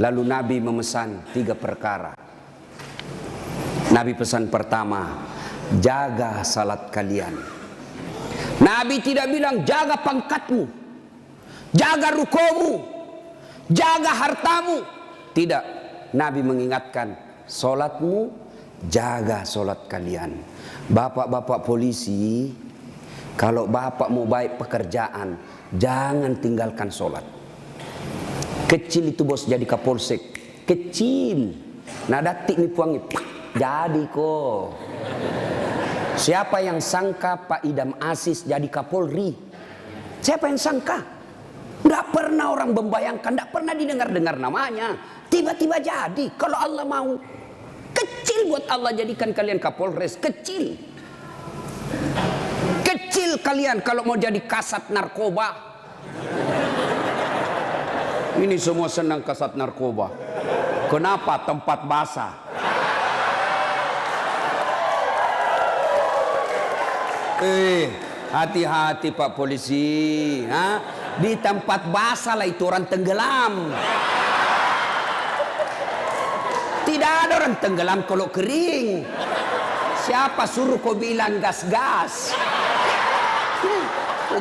Lalu Nabi memesan 3 perkara. Nabi pesan pertama, jaga salat kalian. Nabi tidak bilang jaga pangkatmu, jaga rukomu, jaga hartamu. Tidak. Nabi mengingatkan, salatmu, jaga salat kalian. Bapak-bapak polisi, kalau bapak mau baik pekerjaan, jangan tinggalkan salat. Kecil itu bos jadi kapolsek, kecil. Nah datik nih puangi, jadi kok. Siapa yang sangka Pak Idam Aziz jadi Kapolri? Siapa yang sangka? Tidak pernah orang membayangkan, tidak pernah didengar-dengar namanya. Tiba-tiba jadi, kalau Allah mau. Kecil buat Allah jadikan kalian Kapolres, kecil. Kecil kalian kalau mau jadi kasat narkoba. Ini semua senang kasat narkoba. Kenapa? Tempat basah. Hati-hati Pak Polisi. Di tempat basah lah itu orang tenggelam. Tidak ada orang tenggelam kalau kering. Siapa suruh kau bilang gas-gas?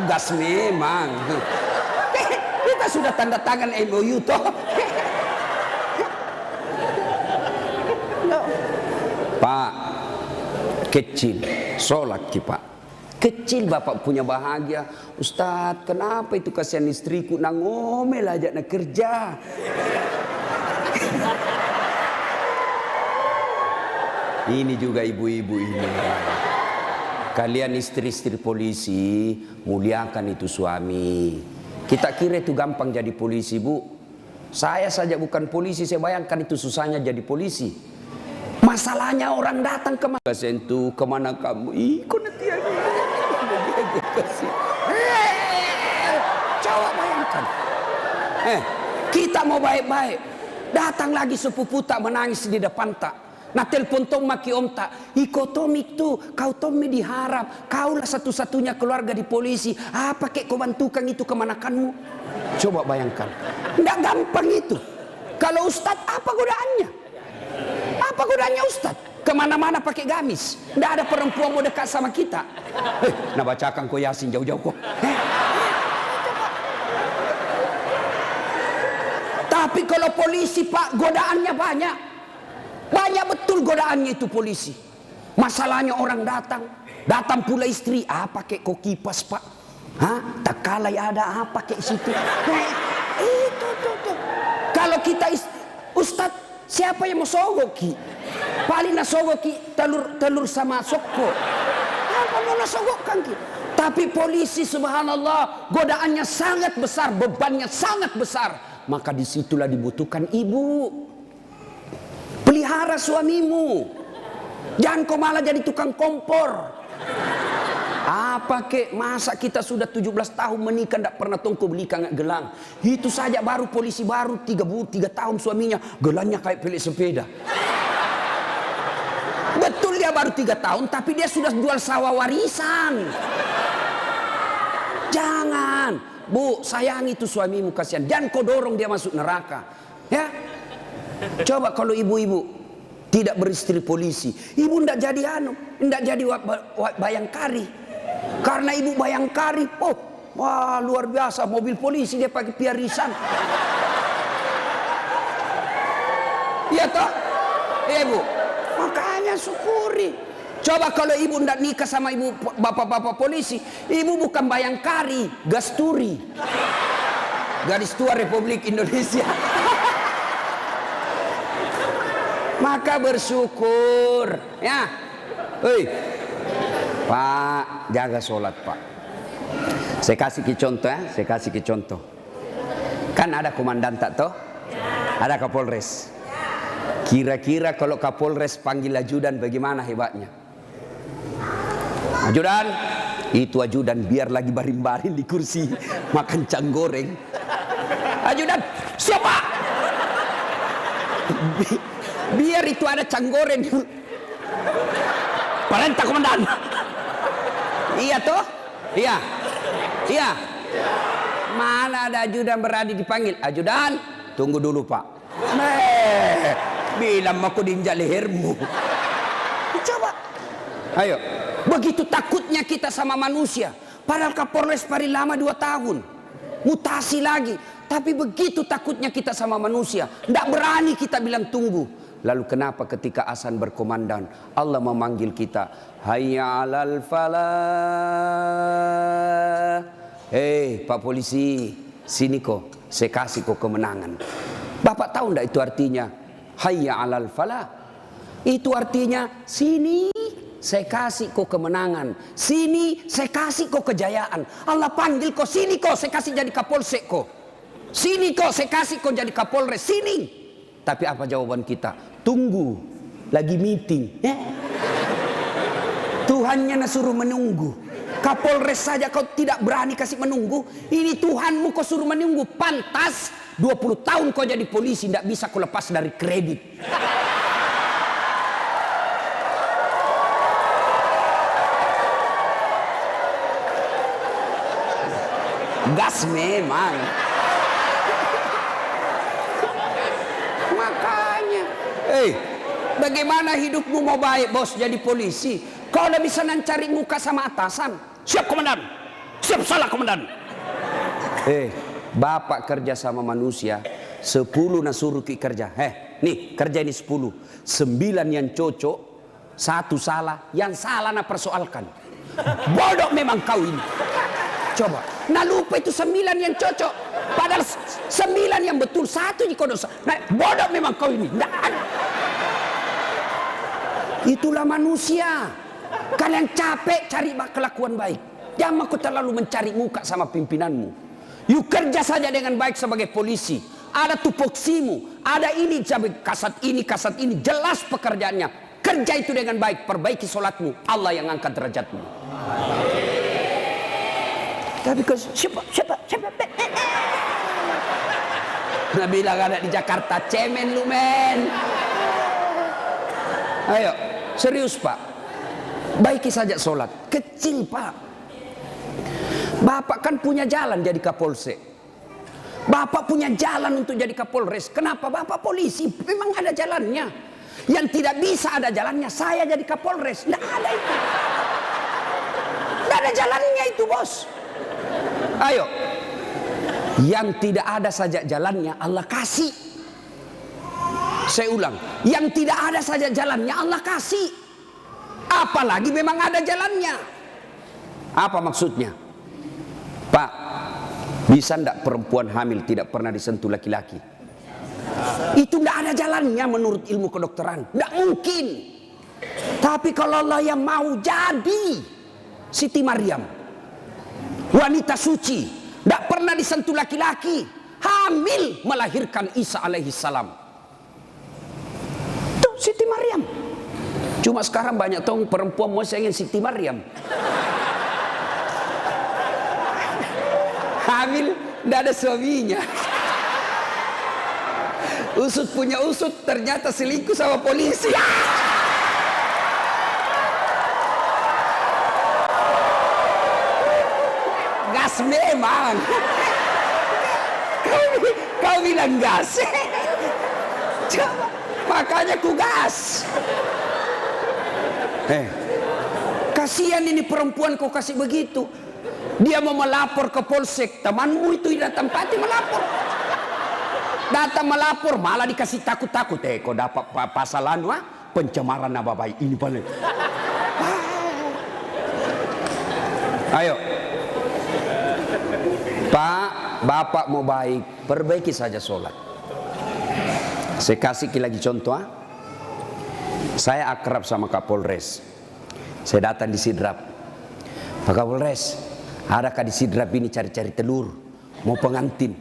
Gas memang. Kita sudah tanda tangan MOU toh. Pak, kecil, sholat ki Pak. Kecil bapak punya bahagia. Ustadz, kenapa itu kasihan istriku nangomel aja nak kerja. Ini juga ibu-ibu ini. Kalian istri-istri polisi, muliakan itu suami. Kita kira itu gampang jadi polisi, Bu. Saya saja bukan polisi, saya bayangkan itu susahnya jadi polisi. Masalahnya orang datang ke mana? Sentuh, kemana kamu? Kok nanti coba bayangkan. Kita mau baik-baik. Datang lagi sepupu tak menangis di depan tak. Nah telepon tong maki om tak. Iko tomik tuh, kau Tommy diharap. Kaulah satu-satunya keluarga di polisi. Apa kek kau bantukan itu kemanakanmu? Coba bayangkan. Nggak gampang itu. Kalau Ustadz apa godaannya? Apa godaannya Ustadz? Kemana-mana pakai gamis. Nggak ada perempuan mau dekat sama kita. Nah bacakan kau Yasin jauh-jauh kok. Tapi kalau polisi Pak, godaannya banyak. Banyak betul godaannya itu polisi. Masalahnya orang datang. Datang pula istri. Apa kek kok kipas Pak? Tak kalai ada apa kek situ. Itu. Kalau kita Ustadz, siapa yang mau sogoki? Paling nasogoki telur sama soko. Apa mau nasogokkan ki? Tapi polisi subhanallah godaannya sangat besar, bebannya sangat besar. Maka disitulah dibutuhkan ibu. Pelihara suamimu. Jangan kau malah jadi tukang kompor. Apa kek masa kita sudah 17 tahun menikah tidak pernah tongko beli kangat gelang. Itu saja baru polisi baru 3 tahun suaminya gelangnya kayak pelik sepeda. Betul dia baru 3 tahun tapi dia sudah jual sawah warisan. Jangan. Bu, sayangi itu suamimu kasihan. Jangan kau dorong dia masuk neraka. Ya. Coba kalau ibu-ibu tidak beristri polisi, ibu ndak jadi ndak jadi bayangkari. Karena ibu bayangkari, wah luar biasa mobil polisi dia pakai piarisan. Iya toh? Iya Bu. Makanya syukuri. Coba kalau ibu ndak nikah sama ibu bapak-bapak polisi, ibu bukan bayangkari, gasturi. Gadis tua Republik Indonesia. Maka bersyukur ya. Pak, jaga sholat Pak. Saya kasih contoh. Kan ada komandan tak toh? Ada Kapolres. Kira-kira kalau Kapolres panggil ajudan bagaimana hebatnya? Ajudan, itu ajudan biar lagi baring-baring di kursi makan cang goreng. Ajudan, siapa? Biar itu ada cang goreng. Perintah komandan. Iya toh? Iya. Mana ada ajudan berani dipanggil? Ajudan, tunggu dulu Pak. Bilang aku diinjak lehermu. Coba. Ayo. Begitu takutnya kita sama manusia. Padahal Kapolres paling lama 2 tahun. Mutasi lagi. Tapi begitu takutnya kita sama manusia. Tidak berani kita bilang tunggu. Lalu kenapa ketika azan berkumandang Allah memanggil kita, hayya 'alal falah. Hei Pak Polisi, sini kok, saya kasih kok kemenangan. Bapak tahu enggak itu artinya hayya 'alal falah? Itu artinya sini saya kasih kok kemenangan, sini saya kasih kok kejayaan. Allah panggil kok, sini kok saya kasih jadi Kapolsek kok, sini kok saya kasih kok jadi Kapolres, sini. Tapi apa jawaban kita? Tunggu, lagi meeting. Tuhannya suruh menunggu. Kapolres saja kau tidak berani kasih menunggu. Ini Tuhanmu kau suruh menunggu. Pantas 20 tahun kau jadi polisi, tidak bisa kau lepas dari kredit. Gas memang. Makanya, bagaimana hidupmu mau baik bos jadi polisi? Kau udah bisa cari muka sama atasan. Siap komandan, siap salah komandan. Bapak kerja sama manusia, 10 nasuruh ki kerja. Nih kerja ini 10, 9 yang cocok, 1 salah, yang salah na persoalkan. Bodoh memang kau ini. Coba, nah lupa itu 9 yang cocok, padahal 9 yang betul, 1 di kodosa. Nah, bodoh memang kau ini. Nggak ada. Itulah manusia. Kalian capek cari kelakuan baik. Jangan kau terlalu mencari muka sama pimpinanmu. Yuk kerja saja dengan baik sebagai polisi. Ada tupoksimu, ada ini kasat ini, jelas pekerjaannya. Kerja itu dengan baik, perbaiki sholatmu, Allah yang angkat derajatmu. Tapi kau siapa? Nah bilang ada di Jakarta, cemen lu men. Ayo, serius Pak. Baiki saja sholat. Kecil Pak. Bapak kan punya jalan jadi Kapolsek. Bapak punya jalan untuk jadi Kapolres. Kenapa? Bapak polisi, memang ada jalannya. Yang tidak bisa ada jalannya, saya jadi Kapolres. Tidak ada itu. Tidak ada jalannya itu bos. Ayo, yang tidak ada saja jalannya Allah kasih. Saya ulang, yang tidak ada saja jalannya Allah kasih. Apalagi memang ada jalannya. Apa maksudnya? Pak, bisa ndak perempuan hamil tidak pernah disentuh laki-laki? Itu ndak ada jalannya menurut ilmu kedokteran. Ndak mungkin. Tapi kalau Allah yang mau jadi Siti Maryam, wanita suci, tidak pernah disentuh laki-laki, hamil melahirkan Isa alaihi salam. Tuh Siti Maryam. Cuma sekarang banyak tahu perempuan mau ingin Siti Maryam. Hamil tidak ada suaminya. Usut punya usut, ternyata selingkuh sama polisi. Gas memang. Kau bilang gas. Coba, makanya ku gas. Kasihan ini perempuan kau kasih begitu. Dia mau melapor ke polsek, temanmu itu datang pati melapor. Datang melapor malah dikasih takut-takut. Kau dapat pasalan pencemaran nama baik ini paling. Ayo. Pak, Bapak mau baik, perbaiki saja sholat. Saya kasih lagi contoh. Saya akrab sama Kapolres. Saya datang di Sidrap. Pak Kapolres, adakah di Sidrap ini cari-cari telur? Mau pengantin?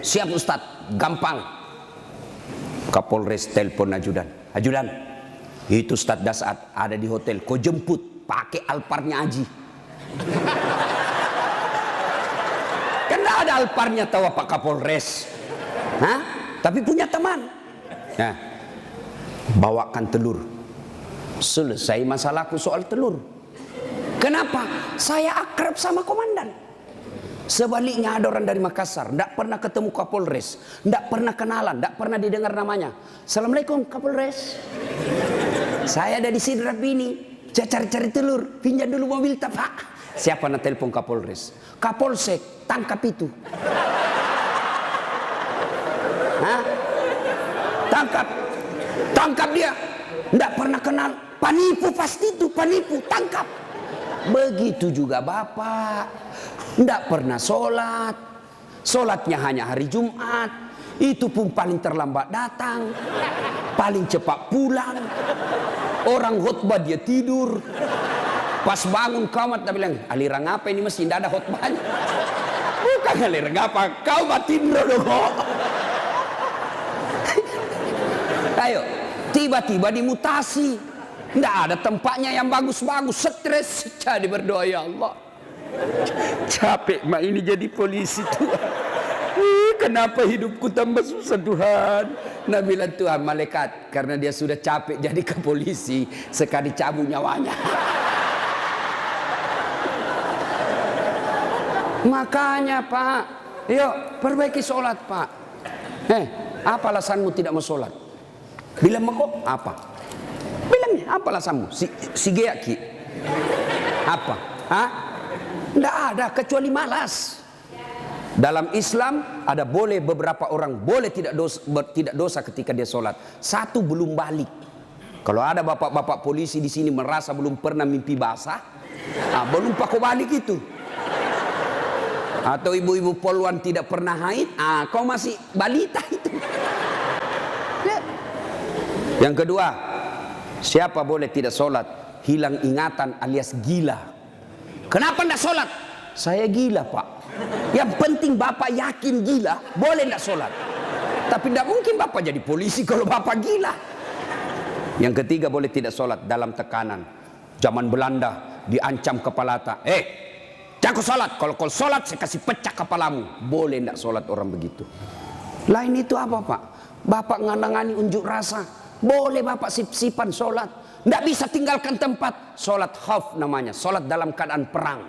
Siap Ustadz, gampang. Kapolres telepon ajudan. Ajudan, itu Ustadz Dasat ada di hotel. Kau jemput, pakai Alparnya Aji. Karena ada Alparnya tahu Pak Kapolres. Tapi punya teman. Nah, bawakan telur. Selesai masalahku soal telur. Kenapa? Saya akrab sama komandan. Sebaliknya ada orang dari Makassar, tidak pernah ketemu Kapolres, tidak pernah kenalan, tidak pernah didengar namanya. Assalamualaikum Kapolres. Saya ada di Sidrap ini, saya cari-cari telur, pinjam dulu mobil tak Pak. Siapa nak telepon Kapolres? Kapolsek, tangkap itu. Hah? Tangkap dia. Tidak pernah kenal, penipu pasti itu, penipu, tangkap. Begitu juga Bapak. Tidak pernah sholat, sholatnya hanya hari Jumat, itu pun paling terlambat datang, paling cepat pulang. Orang khutbah dia tidur, pas bangun kamat dia bilang, aliran apa ini masih tidak ada khutbahnya. Bukan aliran apa, kau batin dulu kok. Ayo, tiba-tiba dimutasi, tidak ada tempatnya yang bagus-bagus, stres, jadi berdoa ya Allah. Capek mak ini jadi polisi Tuhan. Kenapa hidupku tambah susah Tuhan? Nah bilang Tuhan malaikat, karena dia sudah capek jadi ke polisi, sekali cabut nyawanya. Makanya Pak, yuk perbaiki sholat Pak. Apa alasanmu tidak mau sholat? Bilang kok apa? Bilangnya apa alasanmu? Si Geaki. Apa? Hah? Tidak ada kecuali malas. Dalam Islam ada boleh beberapa orang boleh tidak dosa ketika dia sholat. Satu, belum balik. Kalau ada bapak-bapak polisi di sini merasa belum pernah mimpi basah, belum pakai balik itu. Atau ibu-ibu poluan tidak pernah haid, kau masih balita itu. Ya. Yang kedua, siapa boleh tidak sholat? Hilang ingatan alias gila. Kenapa tidak sholat? Saya gila Pak. Yang penting Bapak yakin gila, boleh tidak sholat. Tapi tidak mungkin Bapak jadi polisi kalau Bapak gila. Yang ketiga, boleh tidak sholat dalam tekanan. Zaman Belanda diancam kepala tak. Jangan sholat. Kalau kau sholat saya kasih pecah kepalamu. Boleh tidak sholat orang begitu. Lain itu apa Pak? Bapak ngandangani unjuk rasa. Boleh Bapak sip-sipan sholat. Tidak bisa tinggalkan tempat. Sholat khauf namanya. Sholat dalam keadaan perang.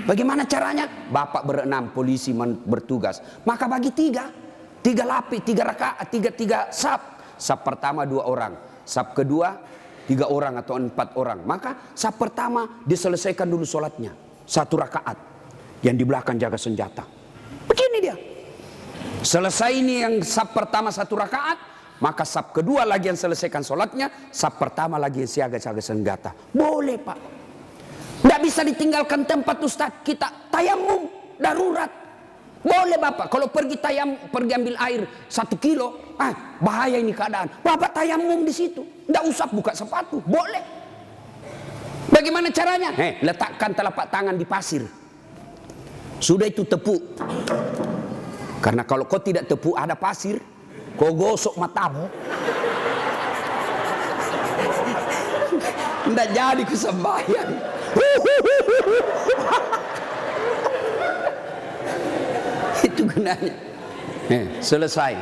Bagaimana caranya? Bapak berenam, polisi bertugas. Maka bagi tiga lapis, 3 rakaat, tiga saf. Saf pertama 2 orang. Saf kedua 3 orang atau 4 orang. Maka saf pertama diselesaikan dulu sholatnya. 1 rakaat. Yang di belakang jaga senjata. Begini dia. Selesai ini yang saf pertama 1 rakaat. Maka saf kedua lagi yang selesaikan sholatnya, saf pertama lagi yang siaga-siaga senjata. Boleh Pak. Tidak bisa ditinggalkan tempat Ustaz. Kita tayamum darurat. Boleh Bapak. Kalau pergi ambil air 1 kilo, bahaya ini keadaan. Bapak tayamum di situ. Tidak usah buka sepatu. Boleh. Bagaimana caranya? Letakkan telapak tangan di pasir. Sudah itu tepuk. Karena kalau kau tidak tepuk ada pasir, kau gosok matamu, tidak jadi kesembahyang. Itu gunanya. Selesai.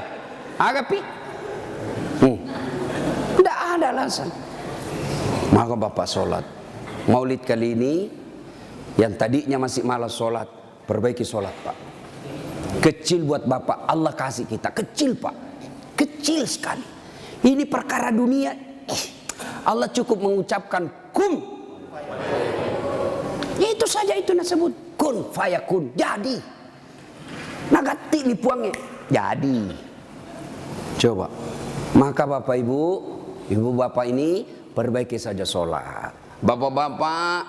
Agapi. Tidak ada alasan. Maka Bapak sholat. Maulid kali ini, yang tadinya masih malas sholat, perbaiki sholat Pak. Kecil buat Bapak, Allah kasih kita. Kecil Pak. Kecil sekali. Ini perkara dunia. Allah cukup mengucapkan kun. Itu saja itu disebut kun fayakun. Jadi. Nagati lipuangnya. Jadi. Coba. Maka Bapak Ibu, Ibu Bapak ini perbaiki saja sholat. Bapak-bapak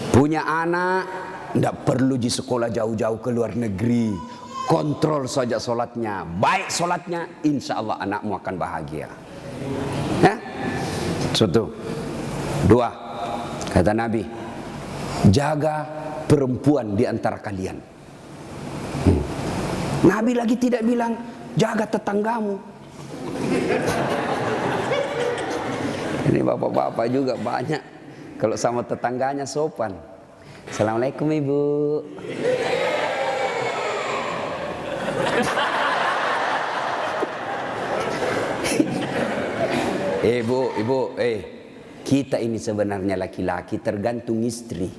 punya anak, tidak perlu di sekolah jauh-jauh ke luar negeri. Kontrol saja sholatnya. Baik sholatnya, insya Allah anakmu akan bahagia. Satu. 2. Kata Nabi, jaga perempuan di antara kalian. Nabi lagi tidak bilang jaga tetanggamu. Ini bapak-bapak juga banyak. Kalau sama tetangganya sopan. Assalamualaikum Ibu. Ibu, kita ini sebenarnya laki-laki tergantung istri.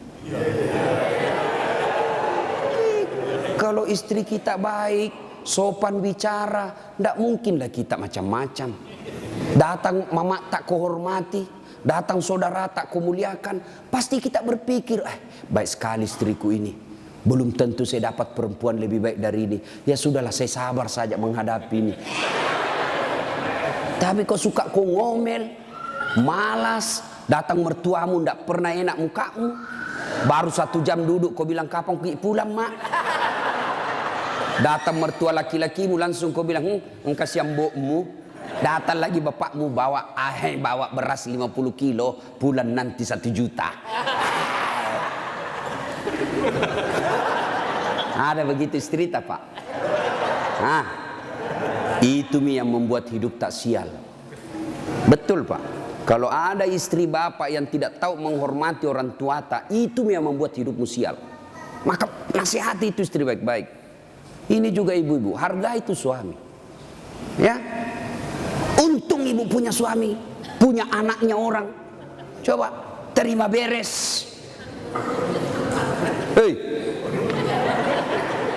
Kalau istri kita baik, sopan bicara, tidak mungkinlah kita macam-macam. Datang mama tak kau hormati, datang saudara tak kau muliakan, pasti kita berpikir, baik sekali istriku ini. Belum tentu saya dapat perempuan lebih baik dari ini. Ya sudahlah, saya sabar saja menghadapi ini. Tapi kau suka kau ngomel, malas, datang mertuamu tidak pernah enak mukamu. Baru 1 jam duduk kau bilang kapan pergi pulang mak. Datang mertua laki-lakimu langsung kau bilang kasihan mbokmu. Datang lagi bapakmu bawa beras 50 kilo, pulang nanti 1 juta. Ada begitu istri tak pak? Itu yang membuat hidup tak sial. Betul pak. Kalau ada istri bapak yang tidak tahu menghormati orang tua tak, itu yang membuat hidupmu sial. Maka nasihati itu istri baik-baik. Ini juga ibu-ibu, hargai itu suami. Ya, untung ibu punya suami, punya anaknya orang. Coba terima beres. Hei,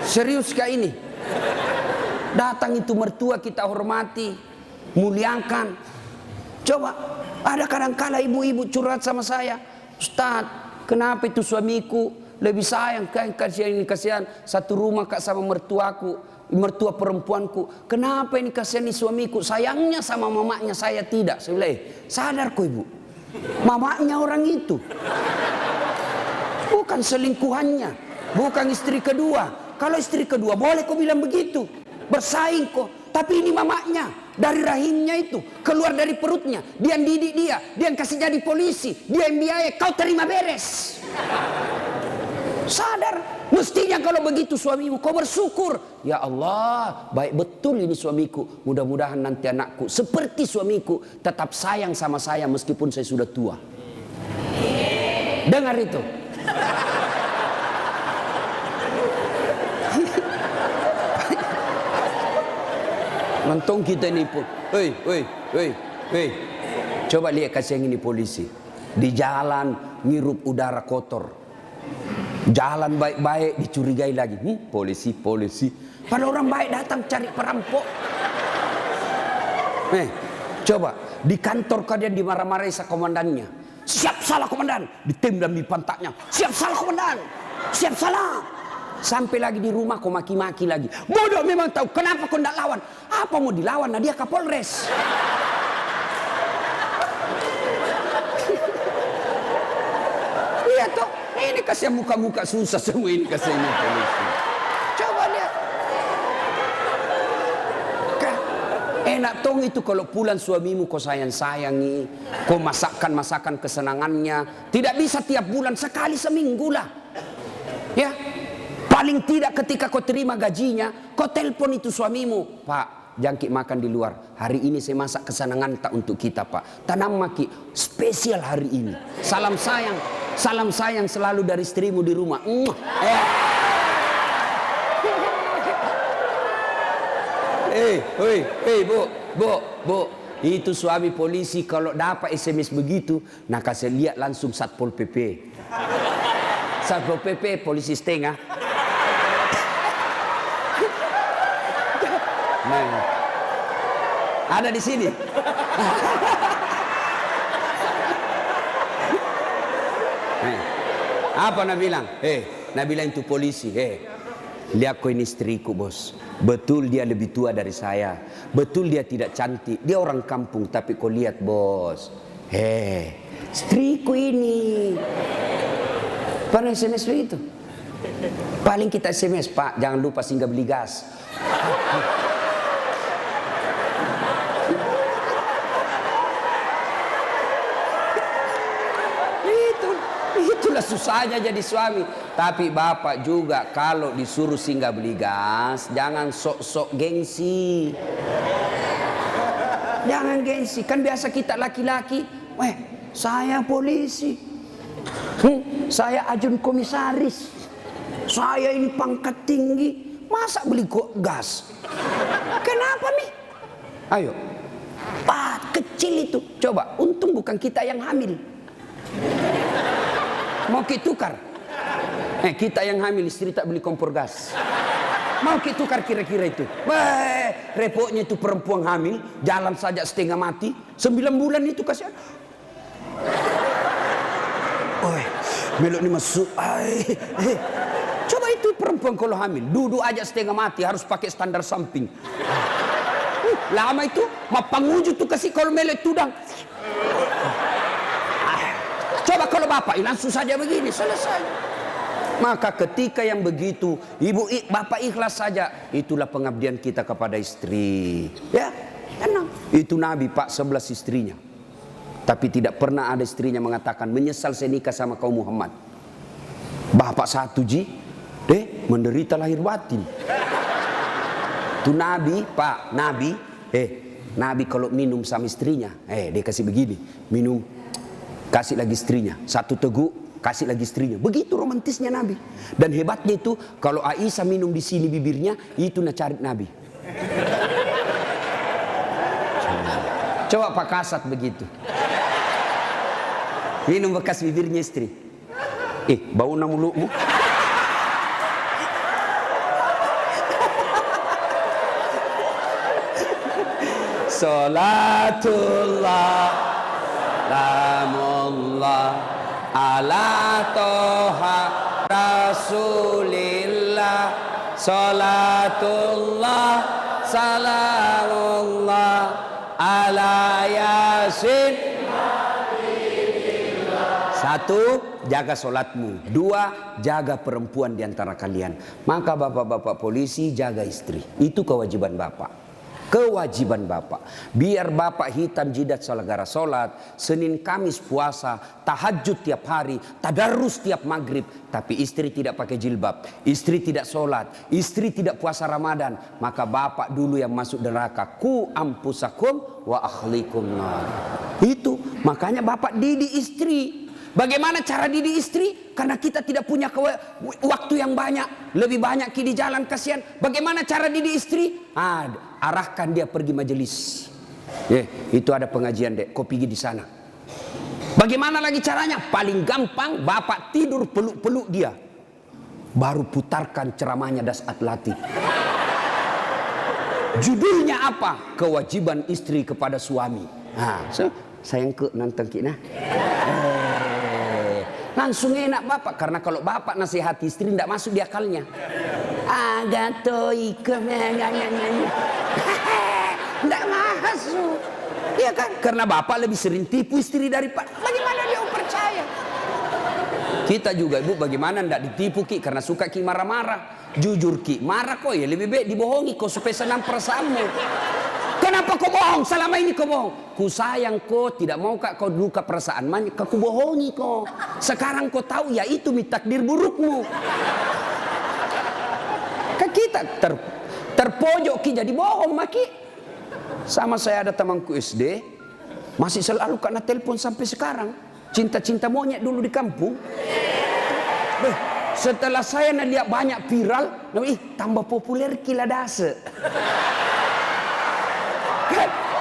serius kah ini? Datang itu mertua kita hormati, muliakan. Coba, ada kadang-kala ibu-ibu curhat sama saya, Ustaz, kenapa itu suamiku lebih sayang, kasihan satu rumah kak sama mertua perempuanku. Kenapa ini kasihan nih suamiku, sayangnya sama mamanya saya tidak. Saya bilang, sadar kok ibu, mamanya orang itu, bukan selingkuhannya, bukan istri kedua. Kalau istri kedua boleh kau bilang begitu, bersaing kok. Tapi ini mamanya, dari rahimnya itu, keluar dari perutnya, dia yang didik dia yang kasih jadi polisi, dia yang biaya, kau terima beres. Sadar, mestinya kalau begitu suamimu, kau bersyukur. Ya Allah, baik betul ini suamiku. Mudah-mudahan nanti anakku seperti suamiku, tetap sayang sama saya meskipun saya sudah tua. Dengar itu. Nonton kita ini pun, hei, coba lihat kasih yang ini polisi. Di jalan ngirup udara kotor. Jalan baik-baik dicurigai lagi. Polisi. Pada orang baik datang cari perampok. Coba di kantor kalian dimarah-marahi sa komandannya. Siap salah komandan, ditembak di pantatnya. Siap salah komandan, siap salah. Sampai lagi di rumah kau maki-maki lagi. Bodoh memang tahu kenapa kau tidak lawan. Apa mau dilawan? Nah dia Kapolres. Iya toh. Ini kasih muka-muka susah semua ini kasih ini polisi. Coba lihat. Enak tong itu kalau pulang suamimu kau sayang-sayangi. Kau masakan kesenangannya. Tidak bisa tiap bulan, sekali seminggu lah. Ya. Paling tidak ketika kau terima gajinya, kau telepon itu suamimu. Pak, jangkit makan di luar. Hari ini saya masak kesenangan tak untuk kita pak. Tanam maki, spesial hari ini. Salam sayang selalu dari istrimu di rumah. Bu. Itu suami polisi kalau dapat SMS begitu, nah kasih lihat langsung Satpol PP. Satpol PP polisi setengah. Nah, ada di sini. Apa nak bilang? Nak bilang itu polisi. Lihat kau ini istriku bos. Betul dia lebih tua dari saya. Betul dia tidak cantik. Dia orang kampung. Tapi kau lihat bos. Istriku ini. Pernah SMS begitu? Paling kita SMS, Pak, jangan lupa singgah beli gas. Itulah susahnya jadi suami. Tapi bapak juga kalau disuruh singgah beli gas, jangan sok-sok gengsi. Jangan gengsi. Kan biasa kita laki-laki, saya polisi, saya ajun komisaris, saya ini pangkat tinggi, masa beli gas? Kenapa nih? Ayo, Pak, kecil itu. Coba, untung bukan kita yang hamil. Mau kita tukar? Kita yang hamil, istri tak beli kompor gas. Mau kita tukar kira-kira itu. Repotnya itu perempuan hamil, jalan saja setengah mati, 9 bulan itu kasihan. Melok ni masuk. Coba itu perempuan kalau hamil, duduk aja setengah mati, harus pakai standar samping. Lama itu, mapangujud tuh kasih kalau melek tudang. Coba kalau bapak, langsung saja begini, selesai. Maka ketika yang begitu, bapak ikhlas saja, itulah pengabdian kita kepada istri. Ya, tenang. Itu Nabi Pak 11 istrinya. Tapi tidak pernah ada istrinya mengatakan menyesal saya nikah sama kau Muhammad. Bapak satu menderita lahir batin. Itu Nabi Pak, Nabi kalau minum sama istrinya, dia kasih begini, minum, kasih lagi istrinya, satu teguk, kasih lagi istrinya. Begitu romantisnya Nabi. Dan hebatnya itu, kalau Aisyah minum di sini bibirnya, itu cari Nabi. Coba Pak Kasat begitu. Minum bekas bibirnya istri. Bau mulutmu. Salatullah Salamullah ala toha Rasulillah. Salatullah Salamullah ala Yasin. Satu, jaga solatmu. Dua, jaga perempuan di antara kalian. Maka bapak-bapak polisi jaga istri. Itu kewajiban bapak. Kewajiban bapak. Biar bapak hitam jidat gara solat, Senin Kamis puasa, tahajud tiap hari, tadarus tiap maghrib. Tapi istri tidak pakai jilbab, istri tidak solat, istri tidak puasa Ramadan. Maka bapak dulu yang masuk neraka. Ku ampusakum wa akhlikum nar. Itu makanya bapak didik istri. Bagaimana cara didik istri? Karena kita tidak punya waktu yang banyak. Lebih banyak di jalan, kasihan. Bagaimana cara didik istri? Arahkan dia pergi majelis. Itu ada pengajian dek, kau pergi di sana. Bagaimana lagi caranya? Paling gampang, bapak tidur peluk-peluk dia. Baru putarkan ceramahnya Dasat Latif. Judulnya apa? Kewajiban istri kepada suami. Sayang ke nonton kita. Langsung enak bapak. Karena kalau bapak nasihati istri tidak masuk di akalnya. Tidak masuk. Iya kan? Karena bapak lebih sering tipu istri daripada. Bagaimana dia percaya? Kita juga ibu bagaimana tidak ditipu Ki. Karena suka Ki marah-marah. Jujur Ki. Marah kok ya lebih baik dibohongi kok supaya senang perasaanmu. Kenapa kau bohong? Selama ini kau bohong. Ku sayang kau, tidak mau kau luka perasaan. Maka ku bohongi kau. Sekarang kau tahu ya itu takdir burukmu. Kan kita terpojok Ki jadi bohong Maki. Sama saya ada temanku SD, masih selalu kena telepon sampai sekarang. Cinta-cinta monyet dulu di kampung. Setelah saya lihat banyak viral, tambah populer Ki Ladase.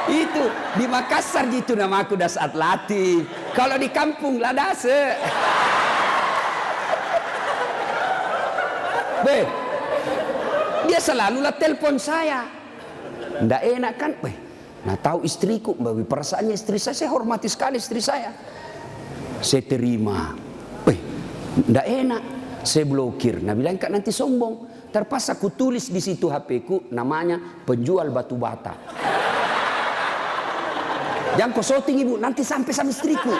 Itu di Makassar gitu nama aku Dasat Latif. Kalau di kampung Ladase. Dia selalulah telepon saya. Nggak enak kan? Nah tahu istriku, bagi perasaannya istri saya hormati sekali istri saya. Saya terima. Nggak enak. Saya blokir. Nah bilang Kak nanti sombong. Terpaksa ku tulis di situ HP-ku namanya penjual batu bata. Jangan kau shooting ibu, nanti sampai sama istriku.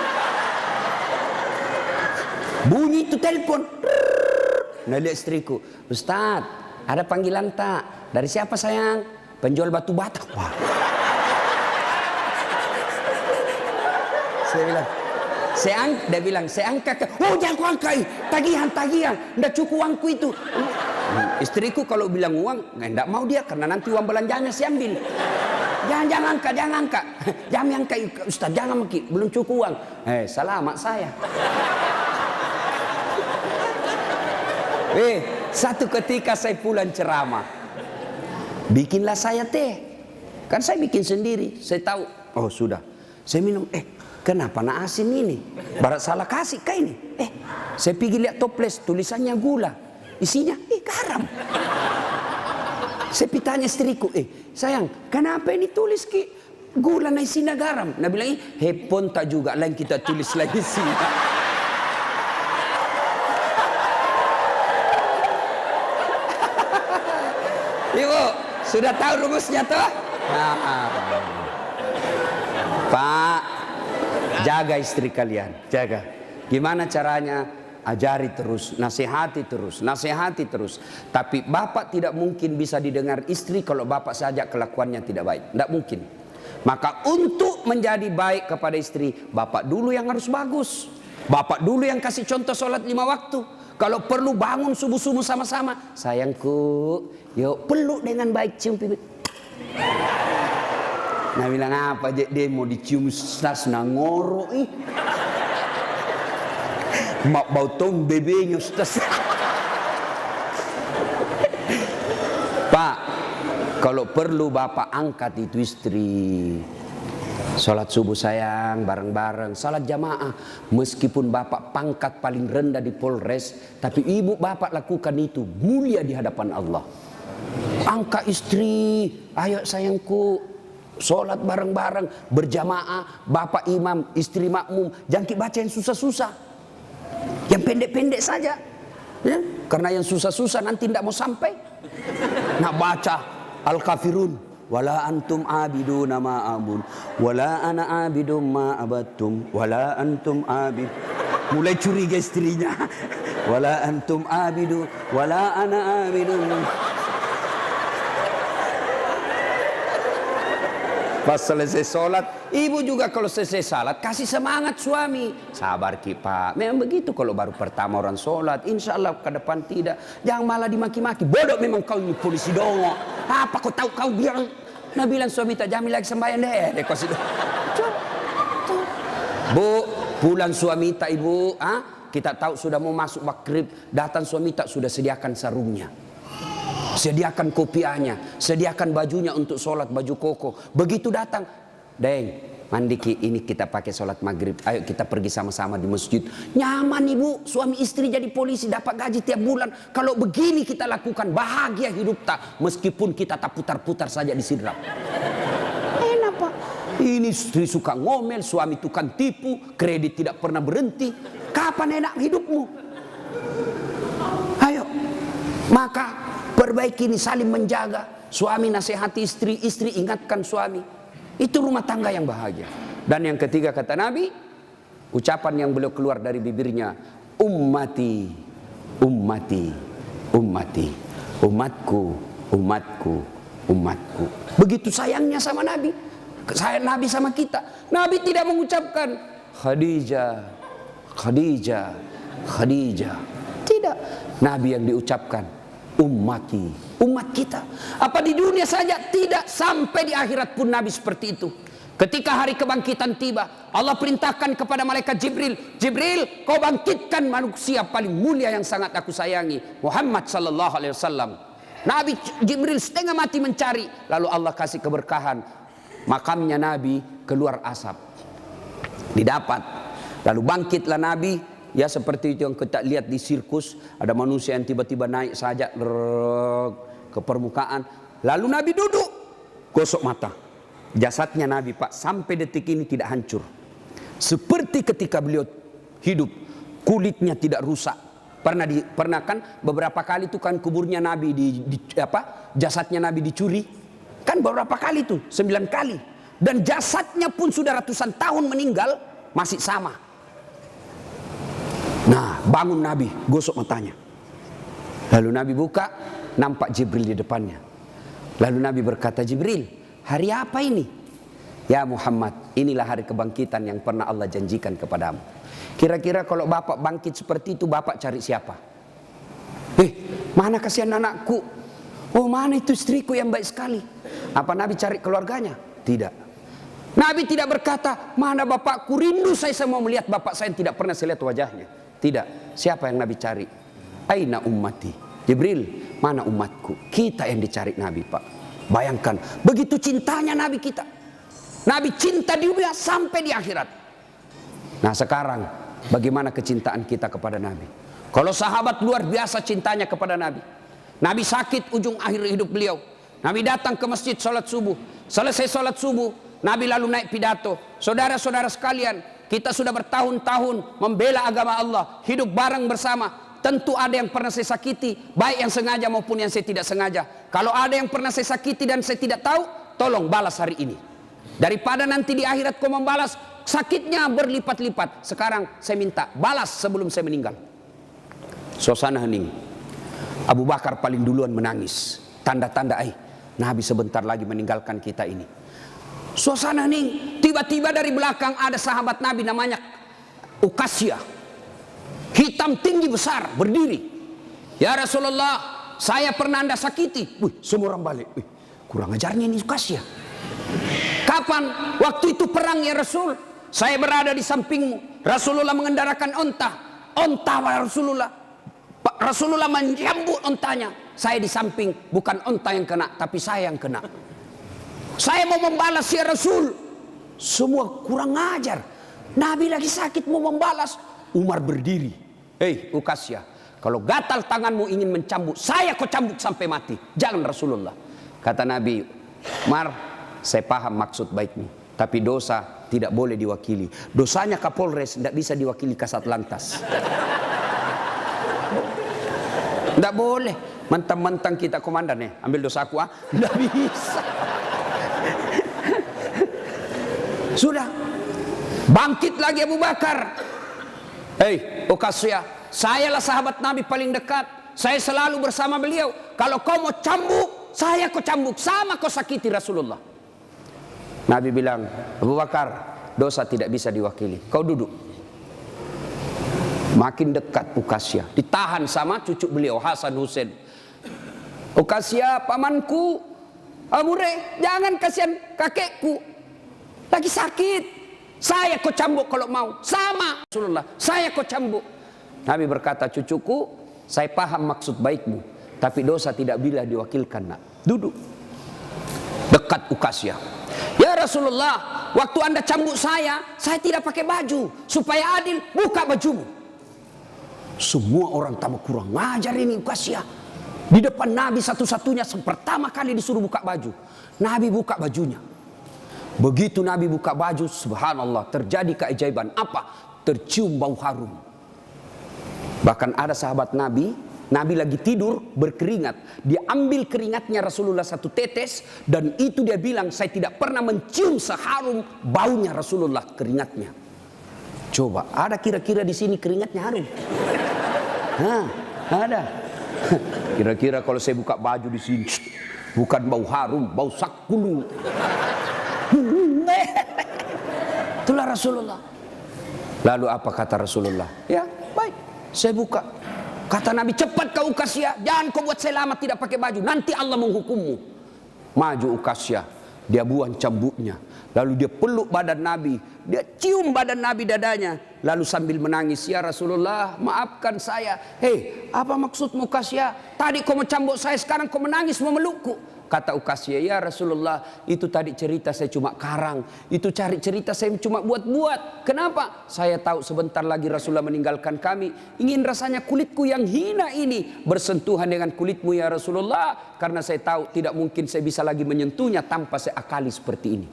Bunyi itu telepon. Nah lihat istriku, Ustaz, ada panggilan tak? Dari siapa sayang? Penjual batu bata. Wah. Saya bilang, dia bilang, saya angkat. Oh jangan kau angkat, tagihan. Nggak cukup uangku itu. Istriku kalau bilang uang, nggak mau dia karena nanti uang belanjanya saya ambil. Jangan angkat. Jangan angkat Ustaz, jangan Maki, belum cukup uang. Selamat saya. Satu ketika saya pulang ceramah. Bikinlah saya teh. Kan saya bikin sendiri. Saya tahu, oh sudah. Saya minum, kenapa nak asin ini? Barat salah kasih kah ini? Saya pergi lihat toples, tulisannya gula. Isinya, garam. Saya tanya istriku, sayang, kenapa ini tulis ki gula na isina garam? Nabi bilang, hepon tak juga, lain kita tulis lagi sini. Ibu, sudah tahu rumusnya toh? Pak, jaga istri kalian, jaga. Gimana caranya? Ajari terus, nasihati terus, nasihati terus. Tapi bapak tidak mungkin bisa didengar istri kalau bapak saja kelakuannya tidak baik. Tidak mungkin. Maka untuk menjadi baik kepada istri, bapak dulu yang harus bagus. Bapak dulu yang kasih contoh sholat 5 waktu. Kalau perlu bangun subuh-subuh sama-sama. Sayangku, yuk peluk dengan baik, cium pipi. Nah bilang apa aja dia mau dicium stas nangoro mak bau tong bebenya stas. Pak, kalau perlu bapak angkat itu istri. Salat subuh sayang, bareng-bareng, salat jamaah. Meskipun bapak pangkat paling rendah di Polres, tapi ibu bapak lakukan itu mulia di hadapan Allah. Angkat istri, ayo sayangku, salat bareng-bareng, berjamaah, bapak imam, istri makmum. Jangan baca yang susah-susah, yang pendek-pendek saja. Ya? Karena yang susah-susah nanti tidak mau sampai. Nak baca Al-Kafirun. Wala antum abiduna ma abun, wala ana abidum ma abattum, wala antum abid. Mulai curiga istrinya. Wala antum abidu, wala ana abidum. Pas selesai sholat, ibu juga kalau selesai sholat kasih semangat suami. Sabar ki pak, memang begitu kalau baru pertama orang sholat. Insya Allah ke depan tidak. Jangan malah dimaki-maki. Bodoh memang kau ini polisi dongo. Apa kau tahu kau bilang? Nah bilang suami tak jamin lagi sembahyang deh. Bu, pulang suami tak ibu. Kita tahu sudah mau masuk maghrib. Datang suami tak sudah sediakan sarungnya. Sediakan kopiahnya, sediakan bajunya untuk sholat, baju koko. Begitu datang, Deng, mandi ki, ini kita pakai sholat maghrib. Ayo kita pergi sama-sama di masjid. Nyaman ibu, suami istri jadi polisi, dapat gaji tiap bulan. Kalau begini kita lakukan, bahagia hidup tak. Meskipun kita tak putar-putar saja di sidrap. Enak pak. Ini istri suka ngomel, suami tukang tipu, kredit tidak pernah berhenti. Kapan enak hidupmu? Ayo, maka perbaiki ini, saling menjaga. Suami nasihati istri, istri ingatkan suami. Itu rumah tangga yang bahagia. Dan yang ketiga kata Nabi, ucapan yang beliau keluar dari bibirnya, ummati, ummati, ummati, umatku, umatku, umatku. Begitu sayangnya sama Nabi. Sayang Nabi sama kita. Nabi tidak mengucapkan Khadijah, Khadijah, Khadijah. Tidak. Nabi yang diucapkan ummati, umat kita. Apa di dunia saja? Tidak, sampai di akhirat pun Nabi seperti itu. Ketika hari kebangkitan tiba, Allah perintahkan kepada malaikat Jibril, Jibril, kau bangkitkan manusia paling mulia yang sangat aku sayangi, Muhammad sallallahu alaihi wasallam. Nabi Jibril setengah mati mencari, lalu Allah kasih keberkahan. Makamnya Nabi keluar asap. Didapat. Lalu bangkitlah Nabi. Ya seperti itu yang kita lihat di sirkus. Ada manusia yang tiba-tiba naik saja ke permukaan. Lalu Nabi duduk. Gosok mata. Jasadnya Nabi pak sampai detik ini tidak hancur. Seperti ketika beliau hidup. Kulitnya tidak rusak. Pernah kan beberapa kali itu kan kuburnya Nabi jasadnya Nabi dicuri. Kan beberapa kali itu 9 kali. Dan jasadnya pun sudah ratusan tahun meninggal. Masih sama. Nah, bangun Nabi, gosok matanya. Lalu Nabi buka, nampak Jibril di depannya. Lalu Nabi berkata, Jibril, hari apa ini? Ya Muhammad, inilah hari kebangkitan yang pernah Allah janjikan kepadamu. Kira-kira kalau bapak bangkit seperti itu, bapak cari siapa? Mana kasihan anakku? Oh, mana itu istriku yang baik sekali? Apa Nabi cari keluarganya? Tidak. Nabi tidak berkata, mana bapakku, rindu saya mau melihat bapak saya yang tidak pernah saya lihat wajahnya. Tidak. Siapa yang Nabi cari? Aina ummati. Jibril, mana umatku? Kita yang dicari Nabi pak. Bayangkan, begitu cintanya Nabi kita. Nabi cinta di dunia sampai di akhirat. Nah sekarang, bagaimana kecintaan kita kepada Nabi? Kalau sahabat luar biasa cintanya kepada Nabi. Nabi sakit ujung akhir hidup beliau. Nabi datang ke masjid sholat subuh. Selesai sholat subuh, Nabi lalu naik pidato. Saudara-saudara sekalian, kita sudah bertahun-tahun membela agama Allah, hidup bareng bersama. Tentu ada yang pernah saya sakiti, baik yang sengaja maupun yang saya tidak sengaja. Kalau ada yang pernah saya sakiti dan saya tidak tahu, tolong balas hari ini. Daripada nanti di akhirat kau membalas, sakitnya berlipat-lipat. Sekarang saya minta balas sebelum saya meninggal. Suasana hening. Abu Bakar paling duluan menangis. Tanda-tanda Nabi sebentar lagi meninggalkan kita ini. Suasana hening. Tiba-tiba dari belakang ada sahabat Nabi namanya Ukasya. Hitam tinggi besar berdiri. Ya Rasulullah, saya pernah Anda sakiti. Semua orang balik. Kurang ajarnya ini Ukasya. Kapan? Waktu itu perang ya Rasul. Saya berada di sampingmu. Rasulullah mengendarakan onta. Onta Rasulullah. Rasulullah menyambut ontanya. Saya di samping, bukan onta yang kena, tapi saya yang kena. Saya mau membalas ya Rasul. Semua kurang ajar. Nabi lagi sakit mau membalas. Umar berdiri. Ukasya, kalau gatal tanganmu ingin mencambuk, saya kau cambuk sampai mati. Jangan Rasulullah. Kata Nabi, Umar, saya paham maksud baikmu, tapi dosa tidak boleh diwakili. Dosanya Kapolres tidak bisa diwakili Kasat Lantas. Tidak boleh. Mentang-mentang kita komandan ambil dosaku tidak bisa. Sudah. Bangkit lagi Abu Bakar. Ukasya, sayalah sahabat Nabi paling dekat. Saya selalu bersama beliau. Kalau kau mau cambuk, saya kau cambuk. Sama kau sakiti Rasulullah. Nabi bilang, Abu Bakar, dosa tidak bisa diwakili. Kau duduk. Makin dekat Ukasya. Ditahan sama cucu beliau, Hasan Husain. Ukasya, pamanku. Amure, jangan kasihan kakekku. Lagi sakit. Saya kau cambuk kalau mau. Sama Rasulullah, saya kau cambuk. Nabi berkata, cucuku, saya paham maksud baikmu, tapi dosa tidak bila diwakilkan. Nak, duduk dekat Ukasya. Ya Rasulullah, waktu Anda cambuk saya tidak pakai baju. Supaya adil, buka bajumu. Semua orang tambah kurang ngajar ini Ukasya. Di depan Nabi satu-satunya pertama kali disuruh buka baju. Nabi buka bajunya. Begitu Nabi buka baju, subhanallah, terjadi keajaiban. Apa? Tercium bau harum. Bahkan ada sahabat Nabi, Nabi lagi tidur berkeringat. Dia ambil keringatnya Rasulullah satu tetes, dan itu dia bilang, saya tidak pernah mencium seharum baunya Rasulullah keringatnya. Coba, ada kira-kira di sini keringatnya harum? Ada. Kira-kira kalau saya buka baju di sini, bukan bau harum, bau sakulu. Itulah Rasulullah. Lalu apa kata Rasulullah? Ya, baik, saya buka. Kata Nabi, cepat kau Ukasya, jangan kau buat saya lama tidak pakai baju, nanti Allah menghukummu. Maju Ukasya, dia buang cambuknya. Lalu dia peluk badan Nabi, dia cium badan Nabi dadanya. Lalu sambil menangis, ya Rasulullah, maafkan saya. Apa maksudmu Ukasya? Tadi kau mencambuk saya, sekarang kau menangis memelukku. Kata Ukasya, ya Rasulullah, itu tadi cerita saya cuma karang. Itu cari cerita saya cuma buat-buat. Kenapa? Saya tahu sebentar lagi Rasulullah meninggalkan kami. Ingin rasanya kulitku yang hina ini bersentuhan dengan kulitmu ya Rasulullah. Karena saya tahu tidak mungkin saya bisa lagi menyentuhnya tanpa saya akali seperti ini.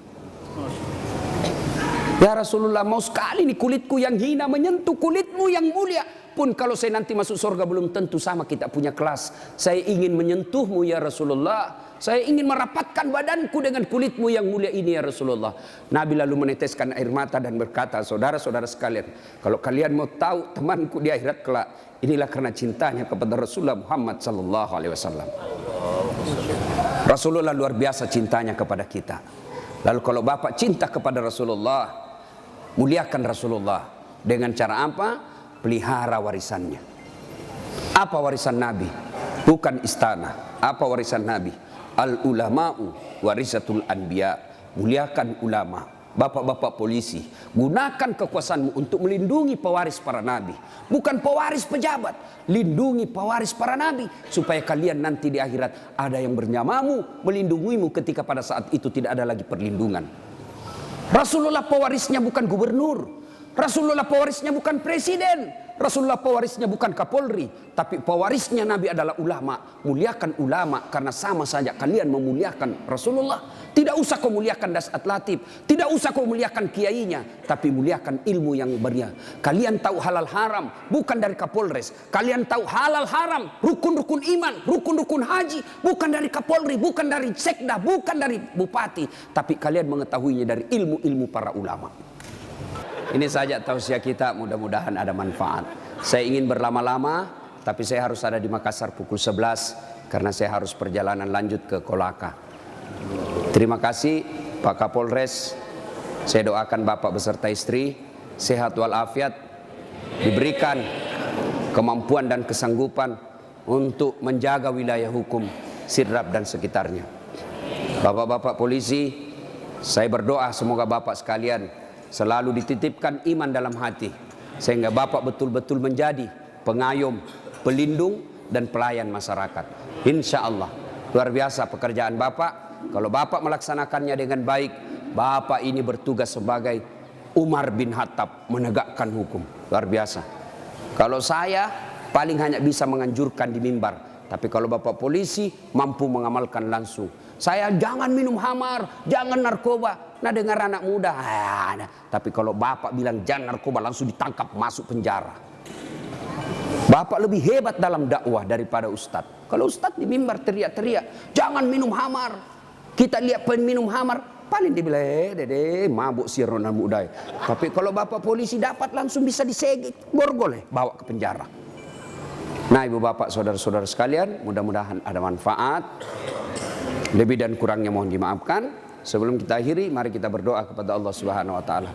Ya Rasulullah, mau sekali nih kulitku yang hina menyentuh kulitmu yang mulia. Pun kalau saya nanti masuk surga belum tentu sama kita punya kelas. Saya ingin menyentuhmu ya Rasulullah. Saya ingin merapatkan badanku dengan kulitmu yang mulia ini ya Rasulullah. Nabi lalu meneteskan air mata dan berkata, saudara-saudara sekalian, kalau kalian mau tahu temanku di akhirat kelak, inilah karena cintanya kepada Rasulullah Muhammad sallallahu alaihi wasallam. Rasulullah luar biasa cintanya kepada kita. Lalu kalau Bapak cinta kepada Rasulullah, muliakan Rasulullah dengan cara apa? Pelihara warisannya. Apa warisan Nabi? Bukan istana. Apa warisan Nabi? Al-ulama'u warisatul anbiya. Muliakan ulama. Bapak-bapak polisi, gunakan kekuasaanmu untuk melindungi pewaris para nabi. Bukan pewaris pejabat. Lindungi pewaris para nabi. Supaya kalian nanti di akhirat ada yang bernyamamu, melindungimu ketika pada saat itu tidak ada lagi perlindungan. Rasulullah pewarisnya bukan gubernur. Rasulullah pewarisnya bukan presiden. Rasulullah pewarisnya bukan Kapolri, tapi pewarisnya Nabi adalah ulama. Muliakan ulama karena sama saja kalian memuliakan Rasulullah. Tidak usah kau muliakan Dasat Latif, tidak usah kau muliakan kiainya, tapi muliakan ilmu yang beria. Kalian tahu halal haram bukan dari Kapolres. Kalian tahu halal haram, rukun-rukun iman, rukun-rukun haji bukan dari Kapolri, bukan dari sekda, bukan dari bupati, tapi kalian mengetahuinya dari ilmu-ilmu para ulama. Ini saja tausiah kita, mudah-mudahan ada manfaat. Saya ingin berlama-lama, tapi saya harus ada di Makassar pukul 11 karena saya harus perjalanan lanjut ke Kolaka. Terima kasih Pak Kapolres. Saya doakan Bapak beserta istri sehat walafiat, diberikan kemampuan dan kesanggupan untuk menjaga wilayah hukum Sidrap dan sekitarnya. Bapak-bapak polisi, saya berdoa semoga Bapak sekalian selalu dititipkan iman dalam hati, sehingga Bapak betul-betul menjadi pengayom, pelindung, dan pelayan masyarakat. Insya Allah, luar biasa pekerjaan Bapak. Kalau Bapak melaksanakannya dengan baik, Bapak ini bertugas sebagai Umar bin Khattab, menegakkan hukum. Luar biasa. Kalau saya paling hanya bisa menganjurkan di mimbar, tapi kalau Bapak polisi mampu mengamalkan langsung. Saya jangan minum khamar, jangan narkoba. Nah, dengar anak muda, tapi kalau Bapak bilang jangan narkoba, langsung ditangkap masuk penjara. Bapak lebih hebat dalam dakwah daripada ustadz. Kalau ustadz di mimbar teriak-teriak, jangan minum khamar. Kita lihat peminum khamar, paling dibilang, dede mabuk si Ronald muda. Tapi kalau Bapak polisi dapat langsung bisa disegel, borgol, bawa ke penjara. Nah, ibu bapak, saudara-saudara sekalian, mudah-mudahan ada manfaat. Lebih dan kurangnya mohon dimaafkan. Sebelum kita akhiri, mari kita berdoa kepada Allah Subhanahu wa taala.